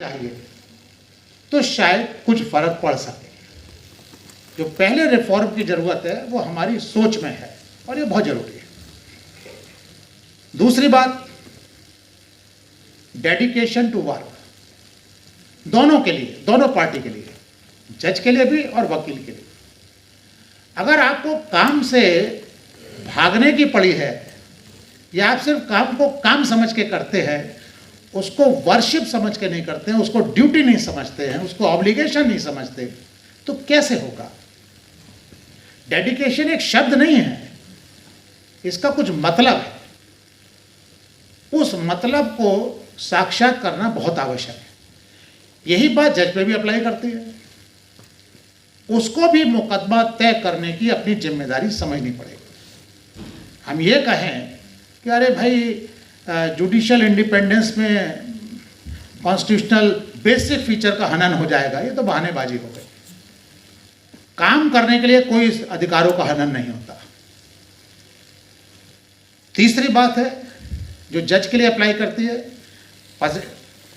चाहिए तो शायद कुछ फर्क पड़ सके। जो पहले रिफॉर्म की जरूरत है वो हमारी सोच में है और ये बहुत जरूरी है। दूसरी बात, डेडिकेशन टू वर्क, दोनों के लिए, दोनों पार्टी के लिए, जज के लिए भी और वकील के लिए। अगर आपको काम से भागने की पड़ी है या आप सिर्फ काम को काम समझ के करते हैं, उसको वर्शिप समझ के नहीं करते हैं, उसको ड्यूटी नहीं समझते हैं, उसको ऑब्लिगेशन नहीं समझते, तो कैसे होगा? डेडिकेशन एक शब्द नहीं है, इसका कुछ मतलब है। उस मतलब को साक्षात करना बहुत आवश्यक है। यही बात जज पे भी अप्लाई करती है। उसको भी मुकदमा तय करने की अपनी जिम्मेदारी समझनी पड़ेगी। हम ये कहें कि अरे भाई जुडिशियल इंडिपेंडेंस में कॉन्स्टिट्यूशनल बेसिक फीचर का हनन हो जाएगा, ये तो बहानेबाजी हो गई। काम करने के लिए कोई अधिकारों का हनन नहीं होता। तीसरी बात है जो जज के लिए अप्लाई करती है,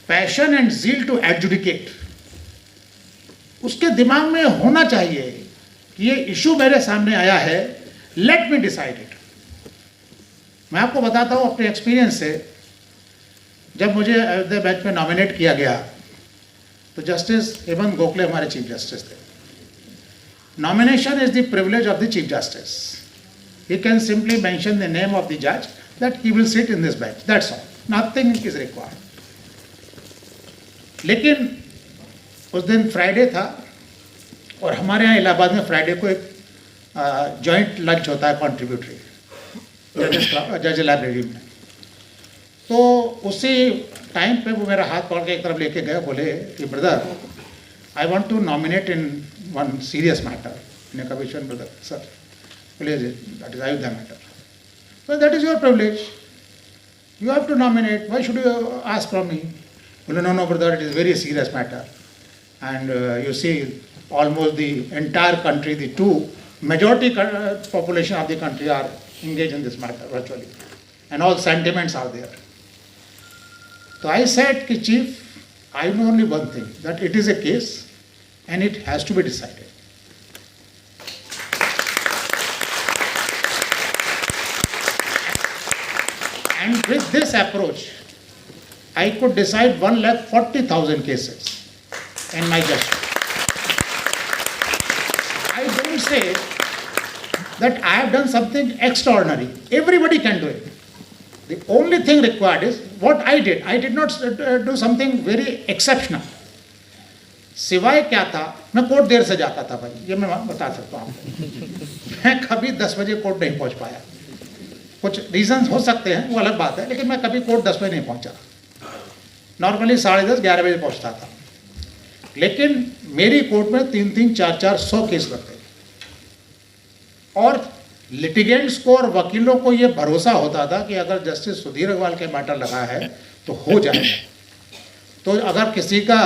passion and zeal to adjudicate. उसके दिमाग में होना चाहिए कि ये इशू मेरे सामने आया है, लेट मी डिसाइड इट। मैं आपको बताता हूँ अपने एक्सपीरियंस से, जब मुझे अयोध्या बेंच में नॉमिनेट किया गया तो जस्टिस हेमंत गोखले हमारे चीफ जस्टिस थे। Nomination is the privilege of the chief justice. He can simply mention the name of the जज that he will sit in this bench, that's all, nothing is required. लेकिन उस दिन Friday था और हमारे यहाँ इलाहाबाद में फ्राइडे को एक जॉइंट लंच होता है कॉन्ट्रीब्यूटरी जज लाइब्रेरी में। तो उसी टाइम पे वो मेरा हाथ पकड़ के एक तरफ लेके गए, बोले कि brother I want to nominate in one serious matter. मैंने कहा विच वन ब्रदर? सर बोले that is Ayodhya matter. So that is your privilege. You have to nominate. Why should you ask from me? Well, no, brother, it is a very serious matter. And you see, almost the entire country, the majority population of the country are engaged in this matter virtually. And all sentiments are there. So I said, Chief, I know only one thing, that it is a case and it has to be decided. And with this approach, I could decide 1,40,000 cases in my judgment. I don't say that I have done something extraordinary. Everybody can do it. The only thing required is what I did. I did not do something very exceptional. सिवाय क्या था, मैं court देर से जाता था भाई, ये मैं बता सकता हूँ आपको। मैं कभी 10 बजे कोर्ट नहीं पहुँच पाया। कुछ रीजंस हो सकते हैं, वो अलग बात है, लेकिन मैं कभी कोर्ट 10 बजे नहीं पहुंचा। नॉर्मली 10:30 11 बजे पहुंचता था। लेकिन मेरी कोर्ट में 300 400 100 केस लगते थे और लिटिगेंट्स को और वकीलों को ये भरोसा होता था कि अगर जस्टिस सुधीर अग्रवाल के मैटर लगा है तो हो जाएगा। तो अगर किसी का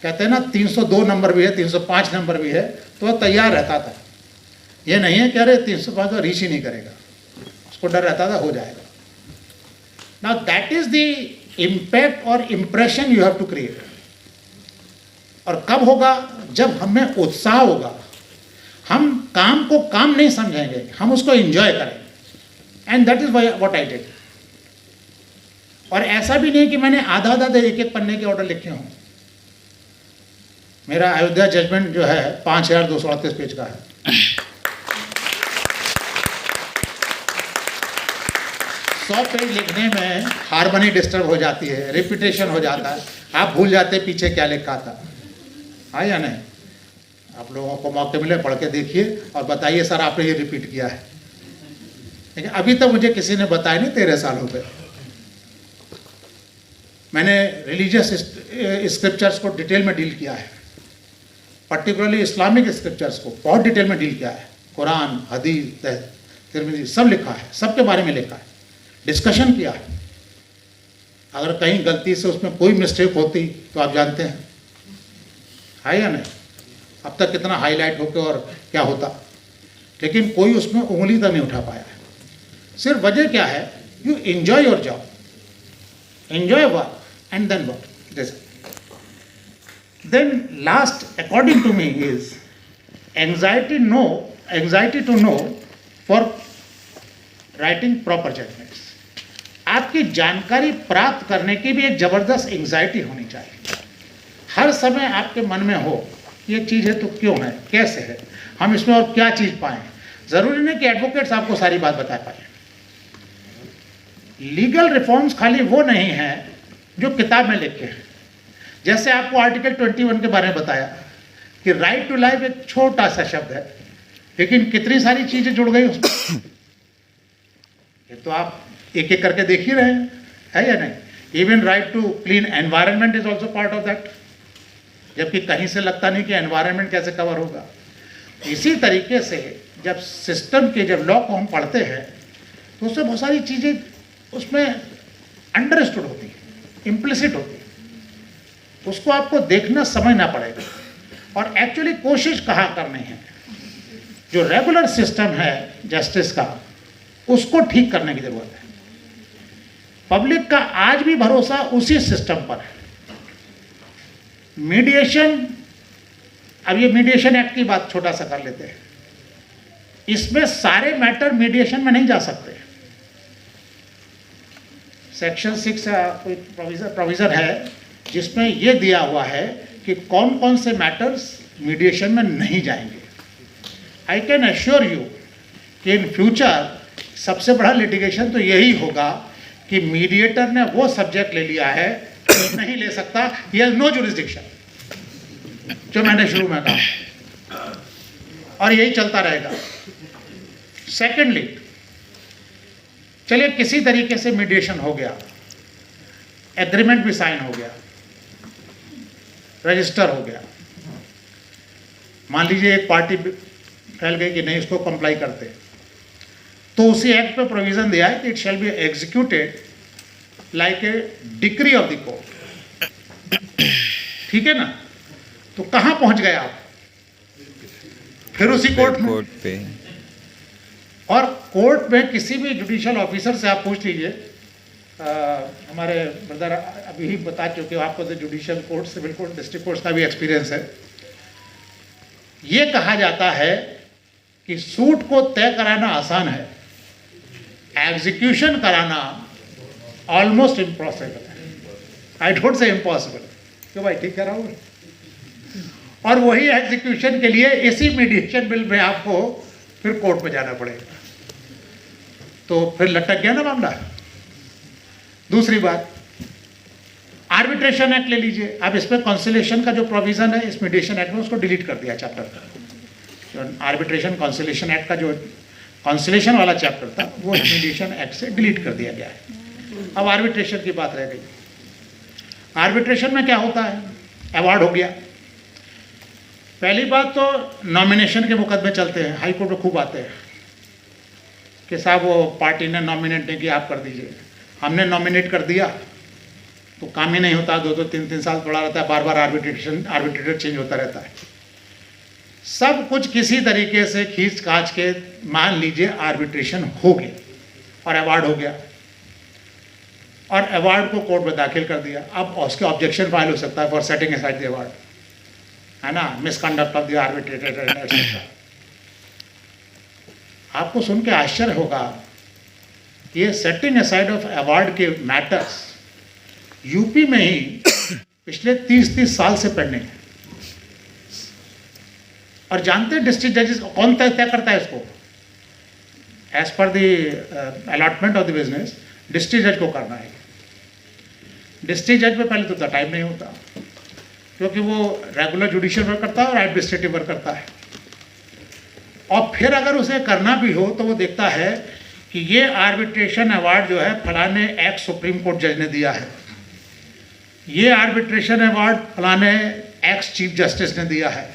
कहते हैं ना 302 नंबर भी है, 305 नंबर भी है, तो वह तैयार रहता था। ये नहीं है कि अरे 305 तो रीच ही नहीं करेगा, को डर रहता था हो जाएगा। Now that is the impact और impression you have to create. और कब होगा? जब हमें उत्साह होगा। हम काम को काम नहीं समझेंगे, हम उसको एंजॉय करेंगे। And that is what I did. और ऐसा भी नहीं कि मैंने आधा एक पन्ने के ऑर्डर लिखे हों। मेरा अयोध्या जजमेंट जो है 5238 पेज का है। सौ पेज लिखने में हार्मनी डिस्टर्ब हो जाती है, रिपीटेशन हो जाता है, आप भूल जाते पीछे क्या लिखा था। हाँ या नहीं? आप लोगों को मौके मिले पढ़ के देखिए और बताइए सर आपने ये रिपीट किया है। लेकिन अभी तक मुझे किसी ने बताया नहीं 13 साल हो गए। मैंने रिलीजियस स्क्रिप्चर्स को डिटेल में डील किया है, पर्टिकुलरली इस्लामिक स्क्रिप्चर्स को बहुत डिटेल में डील किया है। कुरान, हदीस, तिरमिज़ी सब लिखा है, सबके बारे में लिखा है, डिस्कशन किया है। अगर कहीं गलती से उसमें कोई मिस्टेक होती तो आप जानते हैं, है या नहीं? अब तक कितना हाईलाइट होकर और क्या होता, लेकिन कोई उसमें उंगली तक नहीं उठा पाया है। सिर्फ वजह क्या है? You enjoy your job, enjoy work and then work. Then last, according to me, is anxiety to know for writing proper judgments. आपकी जानकारी प्राप्त करने की भी एक जबरदस्त एंजाइटी होनी चाहिए. हर समय आपके मन में हो ये चीज़ है तो क्यों है, कैसे है, हम इसमें और क्या चीज़ पाएं. ज़रूरी नहीं कि एडवोकेट्स आपको सारी बात बता पाए. लीगल रिफॉर्म्स खाली वो नहीं है जो किताब में लिखे हैं. जैसे आपको आर्टिकल 21 के बारे में बताया कि राइट टू लाइफ एक छोटा सा शब्द है, लेकिन कितनी सारी चीज़ें जुड़ गई उसमें. ये तो आप एक एक करके देख ही रहे हैं, है या नहीं. Even right to clean environment is also part of that, जबकि कहीं से लगता नहीं कि एनवायरनमेंट कैसे कवर होगा. इसी तरीके से जब सिस्टम के जब लॉ को हम पढ़ते हैं तो उससे बहुत सारी चीज़ें उसमें अंडरस्टूड होती है, इम्प्लिसिट होती है. उसको आपको देखना समझना पड़ेगा और एक्चुअली कोशिश कहाँ करनी है. जो रेगुलर सिस्टम है जस्टिस का उसको ठीक करने की ज़रूरत है. पब्लिक का आज भी भरोसा उसी सिस्टम पर है. मीडिएशन, अब ये मीडिएशन एक्ट की बात छोटा सा कर लेते हैं. इसमें सारे मैटर मीडिएशन में नहीं जा सकते. सेक्शन 6 कोई प्रोविज़न है जिसमें ये दिया हुआ है कि कौन कौन से मैटर्स मीडिएशन में नहीं जाएंगे. आई कैन एश्योर यू कि इन फ्यूचर सबसे बड़ा लिटिगेशन तो यही होगा कि मीडिएटर ने वो सब्जेक्ट ले लिया है जो नहीं ले सकता. ही हैज नो जुरिस्डिक्शन, जो मैंने शुरू में कहा, और यही चलता रहेगा. सेकेंडली, चलिए किसी तरीके से मीडिएशन हो गया, एग्रीमेंट भी साइन हो गया, रजिस्टर हो गया. मान लीजिए एक पार्टी फैल गई कि नहीं इसको कंप्लाई करते, तो उसी एक्ट पे प्रोविजन दिया है कि it shall be executed like a decree of the court. ठीक है ना. तो कहाँ पहुंच गए आप, फिर उसी कोर्ट पे. और कोर्ट में किसी भी जुडिशियल ऑफिसर से आप पूछ लीजिए. हमारे ब्रदर अभी ही बता चुके हो आपको, तो judicial court, civil court, district court का भी एक्सपीरियंस है. ये कहा जाता है कि सूट को तय कराना आसान है, एग्जीक्यूशन कराना ऑलमोस्ट इम्पॉसिबल है. आई डोंट से इम्पॉसिबल, क्यों भाई, ठीक कह रहा हूँ. और वही एग्जीक्यूशन के लिए इसी मीडिएशन बिल में आपको फिर कोर्ट में जाना पड़ेगा. तो फिर लटक गया ना मामला. दूसरी बात, आर्बिट्रेशन एक्ट ले लीजिए. अब इसमें कॉन्सिलेशन का जो प्रोविजन है इस मीडिएशन एक्ट में, उसको डिलीट कर दिया चैप्टर का. जो आर्बिट्रेशन कॉन्सिलेशन एक्ट का जो कॉन्सिलेशन वाला चैप्टर था वो मीडिएशन एक्ट से डिलीट कर दिया गया है. अब आर्बिट्रेशन की बात रह गई. आर्बिट्रेशन में क्या होता है, अवार्ड हो गया. पहली बात तो नॉमिनेशन के मुकदमे चलते हैं, हाई कोर्ट में खूब आते हैं कि साहब वो पार्टी ने नॉमिनेट नहीं किया, आप कर दीजिए. हमने नॉमिनेट कर दिया तो काम ही नहीं होता, 2-2 3-3 साल पड़ा रहता है, बार बार आर्बिट्रेटर चेंज होता रहता है. सब कुछ किसी तरीके से खींच काच के मान लीजिए आर्बिट्रेशन हो गया और अवार्ड हो गया, और अवार्ड को कोर्ट में दाखिल कर दिया. अब उसके ऑब्जेक्शन फाइल हो सकता है for setting aside the award, है ना, misconduct of the arbitrator etcetera. आपको सुन के आश्चर्य होगा, ये सेटिंग असाइड ऑफ अवार्ड के मैटर्स यूपी में ही पिछले 30 साल से पेंडिंग है. और जानते हैं डिस्ट्रिक्ट जजेस कौन तय करता है इसको? As per the allotment of the business district जज को करना है. डिस्ट्रिक्ट जज में पहले तो टाइम नहीं होता, क्योंकि वो रेगुलर जुडिशियल वर्क करता है और एडमिनिस्ट्रेटिव वर्क करता है. और फिर अगर उसे करना भी हो तो वो देखता है कि ये आर्बिट्रेशन अवार्ड जो है फलाने एक्स सुप्रीम कोर्ट जज ने दिया है, ये आर्बिट्रेशन अवार्ड फलाने एक्स चीफ जस्टिस ने दिया है.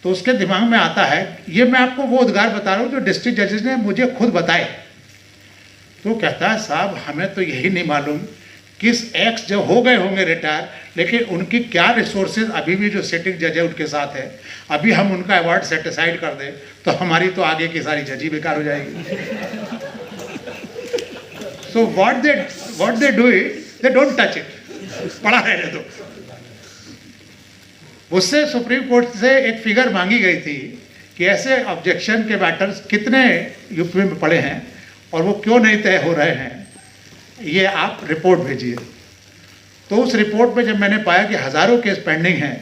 तो उसके दिमाग में आता है, ये मैं आपको वो उद्गार बता रहा हूँ जो डिस्ट्रिक्ट जजेस ने मुझे खुद बताए. तो कहता है साहब हमें तो यही नहीं मालूम किस एक्स जब हो गए होंगे रिटायर, लेकिन उनकी क्या रिसोर्सेज अभी भी जो सिटिंग जज है उनके साथ है. अभी हम उनका अवार्ड सेट असाइड कर दें तो हमारी तो आगे की सारी जज ही बेकार हो जाएगी. So what they do it, they don't touch it, पड़ा रहने दो. उससे सुप्रीम कोर्ट से एक फिगर मांगी गई थी कि ऐसे ऑब्जेक्शन के मैटर्स कितने यूपी में पड़े हैं और वो क्यों नहीं तय हो रहे हैं, ये आप रिपोर्ट भेजिए। तो उस रिपोर्ट में जब मैंने पाया कि हज़ारों केस पेंडिंग हैं,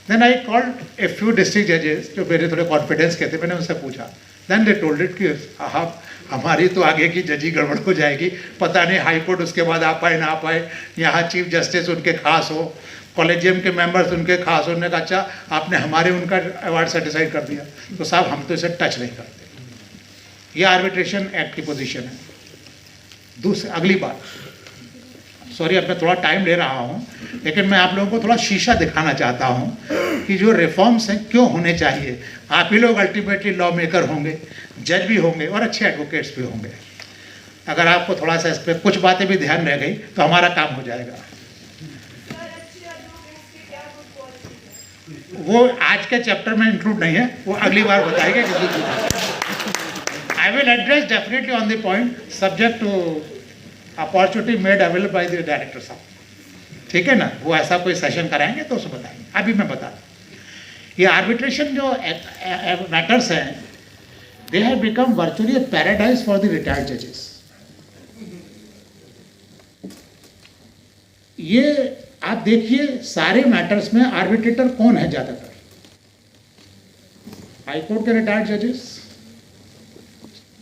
then I called a few district जजेस जो मेरे थोड़े कॉन्फिडेंस के थे, मैंने उनसे पूछा। देन दे टोल्ड इट कि आप हमारी तो आगे की जजी गड़बड़ हो जाएगी, पता नहीं हाई कोर्ट उसके बाद आ पाए ना आ पाए, यहाँ चीफ जस्टिस उनके खास हो, कॉलेजियम के मेंबर्स उनके खास होने का, अच्छा आपने हमारे उनका अवार्ड सेटिसाइड कर दिया, तो साहब हम तो इसे टच नहीं करते। ये आर्बिट्रेशन एक्ट की पोजीशन है। दूसरी अगली बात, सॉरी अब मैं थोड़ा टाइम ले रहा हूँ, लेकिन मैं आप लोगों को थोड़ा शीशा दिखाना चाहता हूँ कि जो रिफॉर्म्स हैं क्यों होने चाहिए। आप ही लोग अल्टीमेटली लॉ मेकर होंगे, जज भी होंगे और अच्छे एडवोकेट्स भी होंगे। अगर आपको थोड़ा सा इस पर कुछ बातें भी ध्यान रह गई तो हमारा काम हो जाएगा। वो आज के चैप्टर में इंक्लूड नहीं है, वो अगली बार बताएंगे। I will address definitely on the point subject to opportunity made available by the director साहब, ठीक है ना। वो ऐसा कोई सेशन कराएंगे तो उसे बताएंगे। अभी मैं बता दूँ, ये आर्बिट्रेशन जो मैटर्स हैं, they have become virtually a paradise for the retired जजेस। ये आप देखिए सारे मैटर्स में आर्बिट्रेटर कौन है ज़्यादातर, हाई कोर्ट के रिटायर्ड जजेस,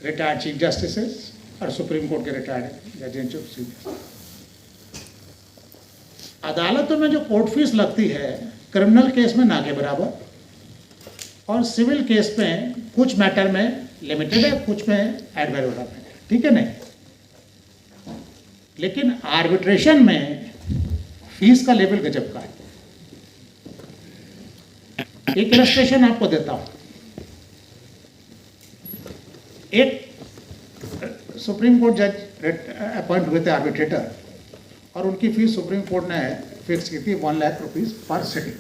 रिटायर्ड चीफ जस्टिसेस और सुप्रीम कोर्ट के रिटायर्ड जजेस। अदालतों में जो कोर्ट फीस लगती है क्रिमिनल केस में ना के बराबर, और सिविल केस में कुछ मैटर में लिमिटेड है, कुछ में एड वैल्यू है, ठीक है नहीं। लेकिन आर्बिट्रेशन में फीस का लेवल गजब का है। एक इलस्ट्रेशन आपको देता हूं। एक सुप्रीम कोर्ट जज अपॉइंट हुए थे आर्बिट्रेटर, और उनकी फीस सुप्रीम कोर्ट ने फिक्स की थी 1 लाख रुपीज पर सिटिंग।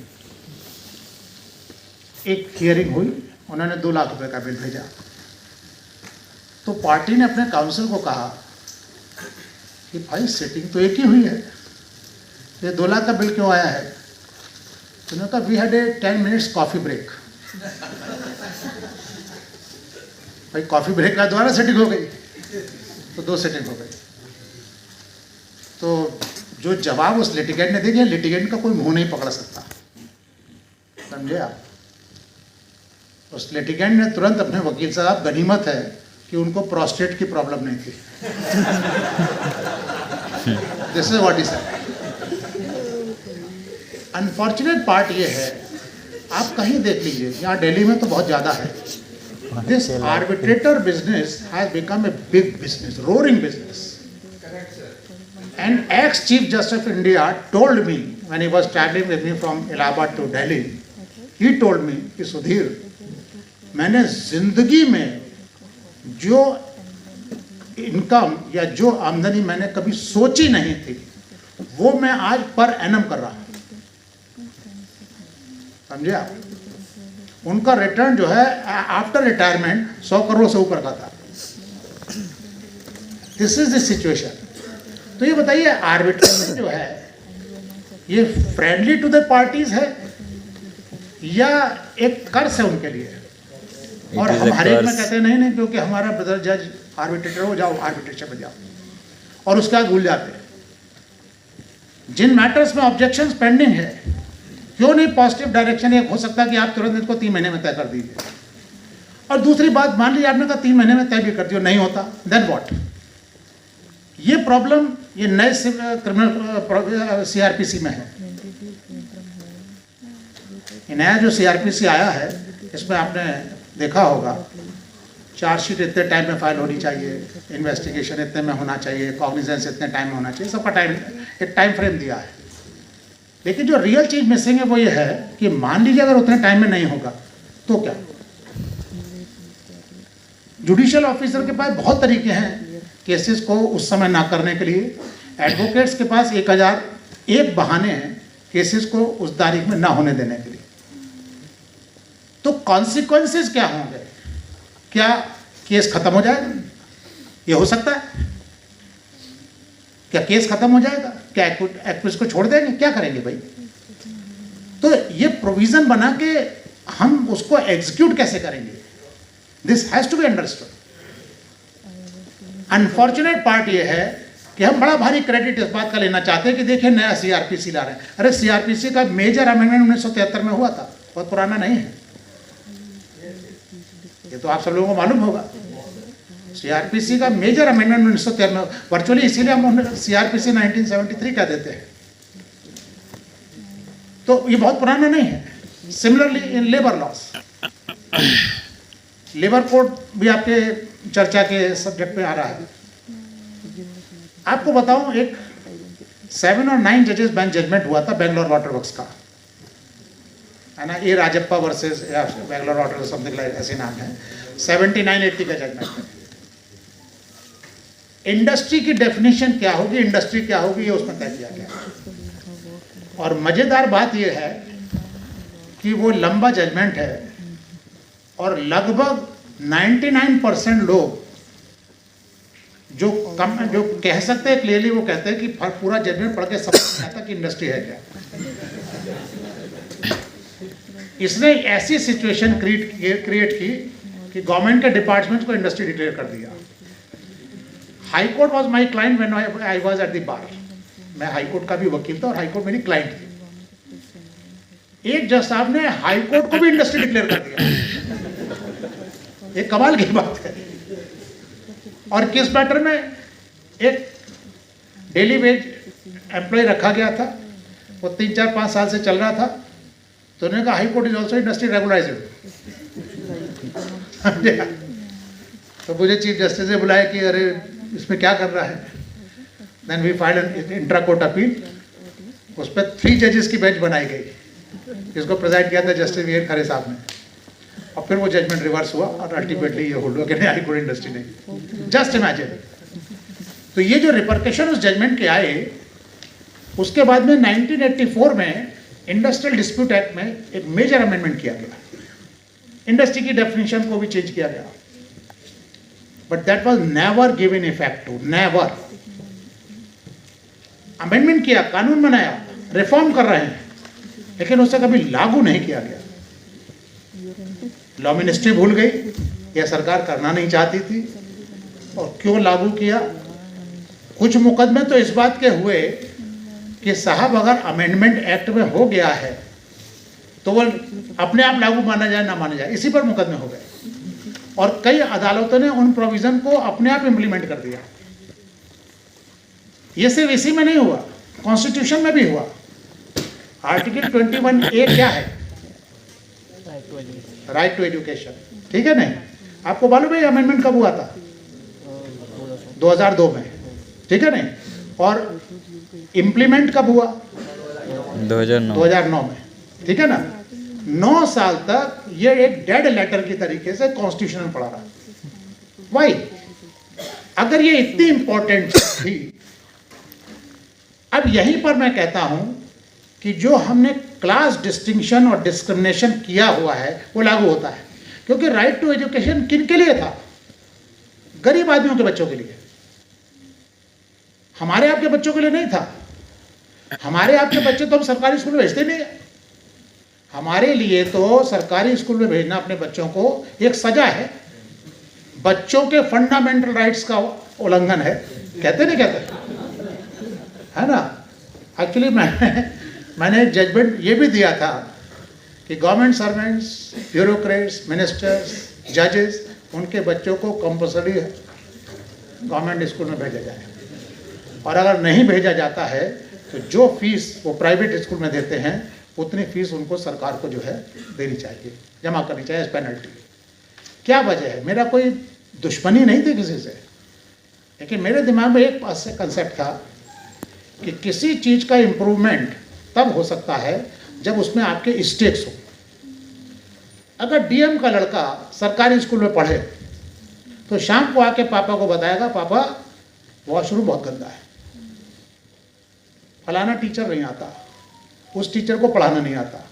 एक हियरिंग हुई, उन्होंने 2 लाख रुपए का बिल भेजा, तो पार्टी ने अपने काउंसिल को कहा कि भाई सिटिंग तो एक ही हुई है, ये 2 लाख का बिल क्यों आया है। तो उन्होंने कहा we had a 10 minutes coffee break. भाई कॉफ़ी ब्रेक का दोबारा सेटिंग हो गई, तो 2 सेटिंग हो गई। तो जो जवाब उस लिटिगेंट ने दिया, लिटिगेंट का कोई मुंह नहीं पकड़ सकता, समझे आप। उस लिटिगेंट ने तुरंत अपने वकील साहब, गनीमत है कि उनको प्रोस्टेट की प्रॉब्लम नहीं थी। This is what he said. Unfortunate part ये है, आप कहीं देख लीजिए, यहाँ दिल्ली में तो बहुत ज़्यादा है, this arbitrator business has become a big business, roaring business. And ex chief justice of India told me when he was travelling with me from Allahabad to Delhi, he told me कि सुधीर, मैंने जिंदगी में जो इनकम या जो आमदनी मैंने कभी सोची नहीं थी, वो मैं आज पर एनम कर रहा हूँ, समझे आप। उनका रिटर्न जो है आफ्टर रिटायरमेंट 100 करोड़ से ऊपर का था। This is the situation. तो ये बताइए, आर्बिट्रेशन जो है ये फ्रेंडली टू द पार्टीज है या एक कर्ज है उनके लिए। और हम हर एक में कहते हैं नहीं क्योंकि हमारा ब्रदर जज आर्बिट्रेटर हो, जाओ आर्बिट्रेशन में जाओ, और उसके बाद भूल जाते हैं। जिन मैटर्स में ऑब्जेक्शंस पेंडिंग है, क्यों नहीं पॉजिटिव डायरेक्शन एक हो सकता है कि आप तुरंत इसको 3 महीने में तय कर दीजिए। और दूसरी बात, मान लीजिए आपने कहा 3 महीने में तय भी कर दिया, नहीं होता, देन व्हाट। ये प्रॉब्लम ये नए क्रिमिनल सीआरपीसी में है। नया जो सीआरपीसी आया है, इसमें आपने देखा होगा चार्जशीट इतने टाइम में फाइल होनी चाहिए, इन्वेस्टिगेशन इतने में होना चाहिए, कॉग्निजेंस इतने टाइम में होना चाहिए, सबका टाइम, एक टाइम फ्रेम दिया है। लेकिन जो रियल चीज मिसिंग है वो ये है कि मान लीजिए अगर उतने टाइम में नहीं होगा तो क्या। जुडिशियल ऑफिसर के पास बहुत तरीके हैं केसेस को उस समय ना करने के लिए। एडवोकेट्स के पास 1001 बहाने हैं केसेस को उस तारीख में ना होने देने के लिए। तो कॉन्सिक्वेंसेस क्या होंगे? क्या केस खत्म हो जाएगा? ये हो सकता है। क्या केस खत्म हो जाएगा? क्या एक्विज को छोड़ देंगे? क्या करेंगे भाई? तो ये प्रोविजन बना के हम उसको एग्जीक्यूट कैसे करेंगे? This has to be understood. Unfortunate part ये है कि हम बड़ा भारी क्रेडिट इस बात का लेना चाहते हैं कि देखिए नया सीआरपीसी ला रहे हैं। अरे सीआरपीसी का मेजर अमेंडमेंट 1973 में हुआ था, बहुत पुराना नहीं है, ये तो आप सब लोगों को मालूम होगा। सीआरपीसी का मेजर अमेंडमेंट 1973 में, वर्चुअली इसीलिए हम सीआरपीसी 1973 कह देते हैं, तो ये बहुत पुराना नहीं है। Similarly in labour laws, labour code भी आपके चर्चा के सब्जेक्ट में आ रहा है। आपको बताऊं, एक 7 और 9 जजेस बेंच जजमेंट हुआ था बेंगलोर वाटर वर्क्स का, है ना, A Rajappa versus Bangalore water something like ऐसे नाम है। 79-80 का जजमेंट है। इंडस्ट्री की डेफिनेशन क्या होगी, इंडस्ट्री क्या होगी, ये उसमें तय किया गया। और मजेदार बात यह है कि वो लंबा जजमेंट है और लगभग 99% लोग जो कह सकते हैं क्लियरली, वो कहते हैं कि पूरा जजमेंट पढ़ के समझ नहीं आता कि इंडस्ट्री है क्या। इसने ऐसी सिचुएशन क्रिएट की कि गवर्नमेंट के डिपार्टमेंट को इंडस्ट्री डिक्लेयर कर दिया। High court was my client when I was at the bar. मैं हाई कोर्ट का भी वकील था और हाई कोर्ट मेरी क्लाइंट थी। एक जज साहब ने हाई कोर्ट को भी इंडस्ट्री डिक्लेयर कर दिया। ये कमाल की बात है। और किस मैटर में? एक डेली वेज एम्प्लॉय रखा गया था, वो 3-4-5 साल से चल रहा था, तो उन्होंने कहा high court is also industry regularized. तो मुझे चीफ जस्टिस ने बुलाया कि अरे इसमें क्या कर रहा है। Then we filed an intra court appeal, उस पर 3 जजेस की बेंच बनाई गई, जिसको प्रेजाइड किया था जस्टिस वी एन खरे साहब ने। और फिर वो जजमेंट रिवर्स हुआ और अल्टीमेटली ये होल्ड हुआ कि नहीं, हाई कोर्ट इंडस्ट्री नहीं। Just imagine. तो ये जो रिपरकशन उस जजमेंट के आए, उसके बाद में 1984 में इंडस्ट्रियल डिस्प्यूट एक्ट में एक मेजर अमेंडमेंट किया गया, इंडस्ट्री की डेफिनेशन को भी चेंज किया गया। But that was never given effect to, never. Amendment किया, कानून बनाया, रिफॉर्म कर रहे हैं, लेकिन उसे कभी लागू नहीं किया गया। लॉ मिनिस्ट्री भूल गई या सरकार करना नहीं चाहती थी, और क्यों लागू किया? कुछ मुकदमे तो इस बात के हुए कि साहब अगर अमेंडमेंट एक्ट में हो गया है तो वो अपने आप लागू माना जाए ना माना जाए, इसी पर मुकदमे हो गए। और कई अदालतों ने उन प्रोविजन को अपने आप इम्प्लीमेंट कर दिया। ये सिर्फ इसी में नहीं हुआ, कॉन्स्टिट्यूशन में भी हुआ। आर्टिकल 21A क्या है? राइट टू एजुकेशन, ठीक है नहीं? आपको मालूम है अमेंडमेंट कब हुआ था? 2002 में, ठीक है नहीं? और इम्प्लीमेंट कब हुआ? 2009 में, ठीक है ना? 9 साल तक ये एक डेड लेटर की तरीके से कॉन्स्टिट्यूशन में पड़ा रहा। वाई? अगर ये इतनी इंपॉर्टेंट थी, अब यहीं पर मैं कहता हूं कि जो हमने क्लास डिस्टिंक्शन और डिस्क्रिमिनेशन किया हुआ है वो लागू होता है। क्योंकि राइट टू एजुकेशन किन के लिए था? गरीब आदमियों के बच्चों के लिए, हमारे आपके बच्चों के लिए नहीं था। हमारे आपके बच्चे तो हम सरकारी स्कूल में भेजते नहीं है। हमारे लिए तो सरकारी स्कूल में भेजना अपने बच्चों को एक सजा है, बच्चों के फंडामेंटल राइट्स का उल्लंघन है। कहते नहीं कहते, है ना? एक्चुअली मैंने एक जजमेंट ये भी दिया था कि गवर्नमेंट सर्वेंट्स, ब्यूरोक्रेट्स, मिनिस्टर्स, जजेस, उनके बच्चों को कंपल्सरी गवर्नमेंट स्कूल में भेजा जाए, और अगर नहीं भेजा जाता है तो जो फीस वो प्राइवेट स्कूल में देते हैं उतनी फीस उनको सरकार को जो है देनी चाहिए, जमा करनी चाहिए एज पेनल्टी। क्या वजह है? मेरा कोई दुश्मनी नहीं थी किसी से, लेकिन मेरे दिमाग में एक कंसेप्ट था कि किसी चीज़ का इम्प्रूवमेंट तब हो सकता है जब उसमें आपके स्टेक्स हो। अगर डीएम का लड़का सरकारी स्कूल में पढ़े तो शाम को आके पापा को बताएगा, पापा वॉशरूम बहुत गंदा है, फलाना टीचर नहीं आता, उस टीचर को पढ़ाना नहीं आता।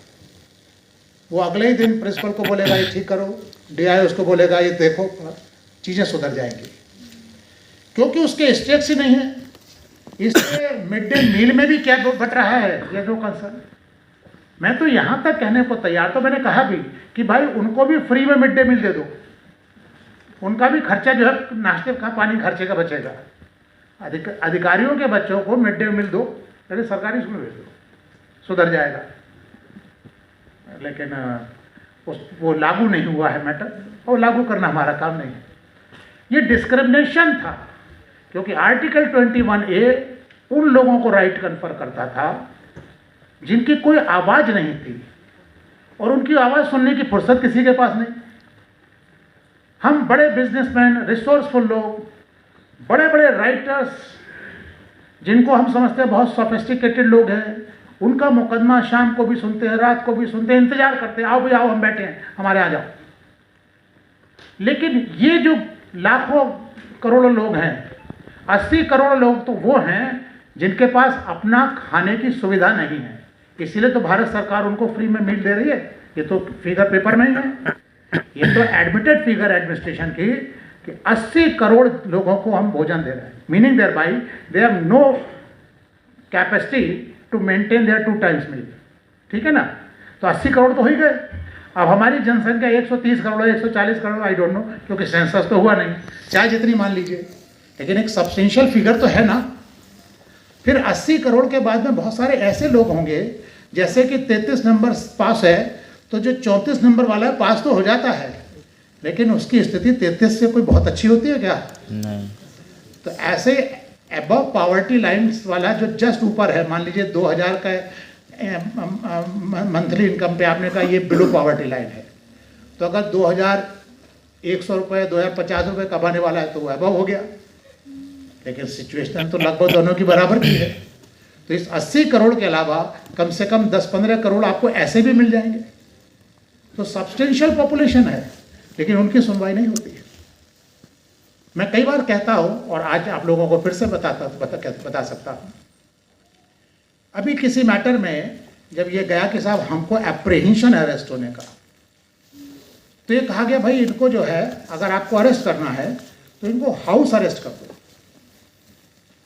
वो अगले ही दिन प्रिंसिपल को बोलेगा ये ठीक करो, डीआई उसको बोलेगा ये देखो, चीज़ें सुधर जाएंगी, क्योंकि उसके स्टेक्स ही नहीं है। इससे मिड डे मील में भी क्या बट रहा है, ये जो कंसर्न, मैं तो यहाँ तक कहने को तैयार, तो मैंने कहा भी कि भाई उनको भी फ्री में मिड डे मील दे दो, उनका भी खर्चा जो है नाश्ते का पानी खर्चे का बचेगा। अधिकारियों के बच्चों को मिड डे मील दो, लेकिन सरकारी स्कूल में भेज दो, सुधर जाएगा। लेकिन वो लागू नहीं हुआ है मैटर, और लागू करना हमारा काम नहीं है। ये डिस्क्रिमिनेशन था, क्योंकि आर्टिकल 21A उन लोगों को राइट कन्फर करता था जिनकी कोई आवाज़ नहीं थी, और उनकी आवाज़ सुनने की फुर्सत किसी के पास नहीं। हम बड़े बिजनेसमैन, रिसोर्सफुल लोग, बड़े बड़े राइटर्स जिनको हम समझते हैं बहुत सोफिस्टिकेटेड लोग हैं, उनका मुकदमा शाम को भी सुनते हैं, रात को भी सुनते हैं, इंतजार करते हैं, आओ भाई आओ, हम बैठे हैं, हमारे आ जाओ। लेकिन ये जो लाखों करोड़ों लोग हैं, 80 करोड़ लोग तो वो हैं जिनके पास अपना खाने की सुविधा नहीं है, इसीलिए तो भारत सरकार उनको फ्री में मील दे रही है। ये तो फिगर पेपर में ही है, ये तो एडमिटेड फिगर एडमिनिस्ट्रेशन की कि 80 करोड़ लोगों को हम भोजन दे रहे हैं, meaning there by they have no capacity to maintain their 2 times meal. ठीक है ना, तो 80 करोड़ तो हो ही गए। अब हमारी जनसंख्या 130 crore, 140 crore, I don't know, क्योंकि सेंसस तो हुआ नहीं, चाहे जितनी मान लीजिए, लेकिन एक सब्सटेंशियल फिगर तो है ना। फिर 80 करोड़ के बाद में बहुत सारे ऐसे लोग होंगे, जैसे कि 33 नंबर पास है तो जो 34 नंबर वाला है पास तो हो जाता है, लेकिन उसकी स्थिति 33 से कोई बहुत अच्छी होती है क्या? नहीं। तो ऐसे अबव पॉवर्टी लाइन वाला जो जस्ट ऊपर है, मान लीजिए 2000 का मंथली इनकम पे आपने कहा ये बिलो पॉवर्टी लाइन है, तो अगर 2100 रुपये, 2050 रुपये कमाने वाला है तो वो अबव हो गया, लेकिन सिचुएशन तो लगभग दोनों की बराबर की है। तो इस 80 करोड़ के अलावा कम से कम 10-15 करोड़ आपको ऐसे भी मिल जाएंगे। तो सब्सटेंशियल पॉपुलेशन है, लेकिन उनकी सुनवाई नहीं होती है। मैं कई बार कहता हूं, और आज आप लोगों को फिर से बता सकता हूं। अभी किसी मैटर में जब ये गया कि साहब हमको एप्रीहेंशन अरेस्ट होने का, तो ये कहा गया भाई इनको जो है अगर आपको अरेस्ट करना है तो इनको हाउस अरेस्ट कर दो।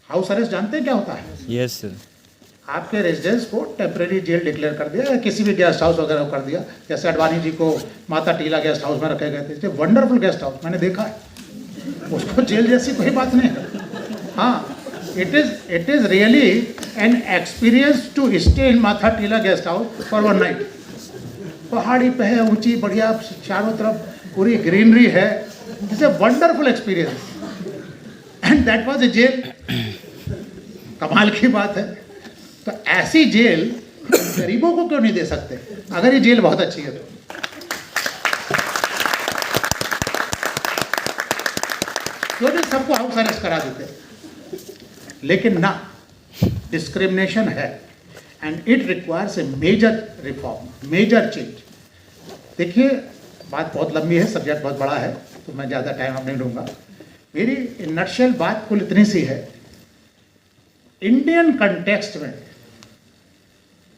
हाउस अरेस्ट जानते हैं क्या होता है? Yes sir. आपके रेजिडेंस को टेम्परेरी जेल डिक्लेयर कर दिया, या किसी भी गेस्ट हाउस वगैरह कर दिया, जैसे अडवाणी जी को माता टीला गेस्ट हाउस में रखे गए थे। वंडरफुल गेस्ट हाउस, मैंने देखा है, उसको जेल जैसी कोई बात नहीं है। हाँ, it is really an experience to stay in Mata Tila guest house for 1 night. पहाड़ी पे है, ऊंची बढ़िया, चारों तरफ पूरी ग्रीनरी है, it's a wonderful experience, and that was a jail. कमाल की बात है। तो ऐसी जेल गरीबों को क्यों नहीं दे सकते, अगर ये जेल बहुत अच्छी है तो? क्यों नहीं सबको हाउस अरेस्ट करा देते? लेकिन ना, डिस्क्रिमिनेशन है, and it requires a major reform, major change. देखिए, बात बहुत लंबी है, सब्जेक्ट बहुत बड़ा है, तो मैं ज़्यादा टाइम अब नहीं लूँगा। मेरी नटशेल बात कुल इतनी सी है। इंडियन कंटेक्स्ट में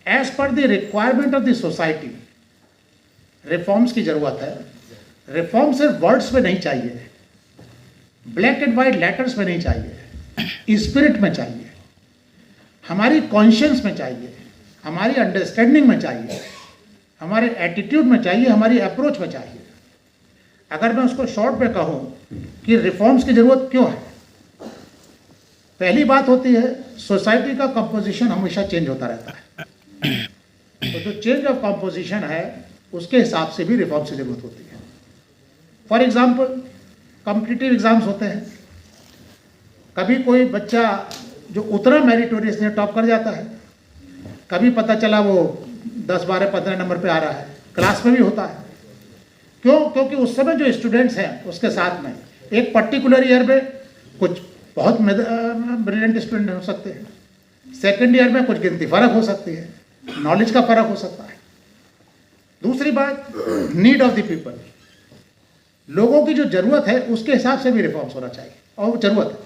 as per the requirement of the society reforms की जरूरत है। रिफॉर्म सिर्फ वर्ड्स में नहीं चाहिए, ब्लैक एंड वाइट लेटर्स में नहीं चाहिए, स्पिरिट में चाहिए, हमारी कॉन्शियंस में चाहिए, हमारी अंडरस्टैंडिंग में चाहिए, हमारे एटीट्यूड में चाहिए, हमारी अप्रोच में चाहिए। अगर मैं उसको शॉर्ट में कहूँ कि रिफॉर्म्स की ज़रूरत क्यों है, पहली बात होती है सोसाइटी का कंपोजिशन हमेशा चेंज होता रहता है, तो जो चेंज ऑफ कंपोजिशन है उसके हिसाब से भी रिफॉर्म्स की ज़रूरत होती है। फॉर एग्जांपल, कॉम्पिटिटिव एग्ज़ाम्स होते हैं, कभी कोई बच्चा जो उतना मेरिटोरियस ने टॉप कर जाता है, कभी पता चला वो 10, 12, 15 नंबर पे आ रहा है, क्लास में भी होता है। क्यों? क्योंकि उस समय जो स्टूडेंट्स हैं उसके साथ में एक पर्टिकुलर ईयर में कुछ बहुत ब्रिलियंट स्टूडेंट हो सकते हैं, सेकेंड ईयर में कुछ गिनती फ़र्क हो सकती है, नॉलेज का फ़र्क हो सकता है। दूसरी बात, नीड ऑफ द पीपल, लोगों की जो ज़रूरत है उसके हिसाब से भी रिफॉर्म्स होना चाहिए, और वो ज़रूरत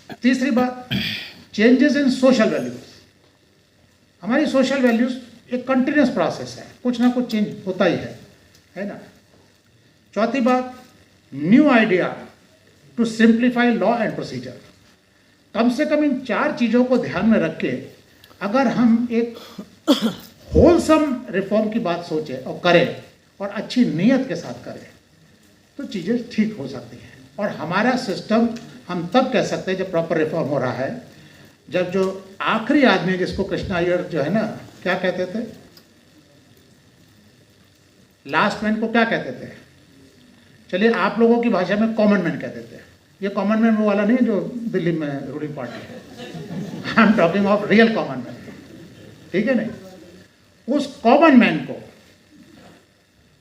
है। तीसरी बात, चेंजेस इन सोशल वैल्यूज़। हमारी सोशल वैल्यूज़ एक कंटिन्यूस प्रोसेस है, कुछ ना कुछ चेंज होता ही है ना। चौथी बात, new idea to simplify law and procedure. कम से कम इन 4 चीज़ों को ध्यान में रख के अगर हम एक होलसम रिफॉर्म की बात सोचे और करे और अच्छी नीयत के साथ करे तो चीज़ें ठीक हो सकती हैं। और हमारा सिस्टम हम तब कह सकते हैं जब प्रॉपर रिफॉर्म हो रहा है, जब जो आखिरी आदमी जिसको कृष्णा अय्यर जो है ना क्या कहते थे, लास्ट मैन को क्या कहते थे, चलिए आप लोगों की भाषा में कॉमन मैन कहते थे। ये कॉमन मैन वो वाला नहीं जो दिल्ली में रूलिंग पार्टी है, I am talking of real common man, ठीक है नहीं। उस कॉमन मैन को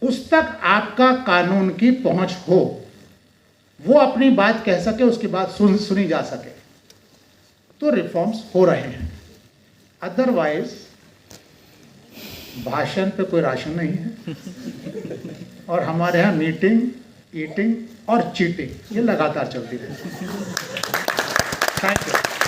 उस तक आपका कानून की पहुंच हो, वो अपनी बात कह सके, उसकी बात सुनी जा सके, तो रिफॉर्म्स हो रहे हैं। अदरवाइज भाषण पे कोई राशन नहीं है और हमारे यहाँ मीटिंग, ईटिंग और चीटिंग ये लगातार चलती रहती है। Thank you.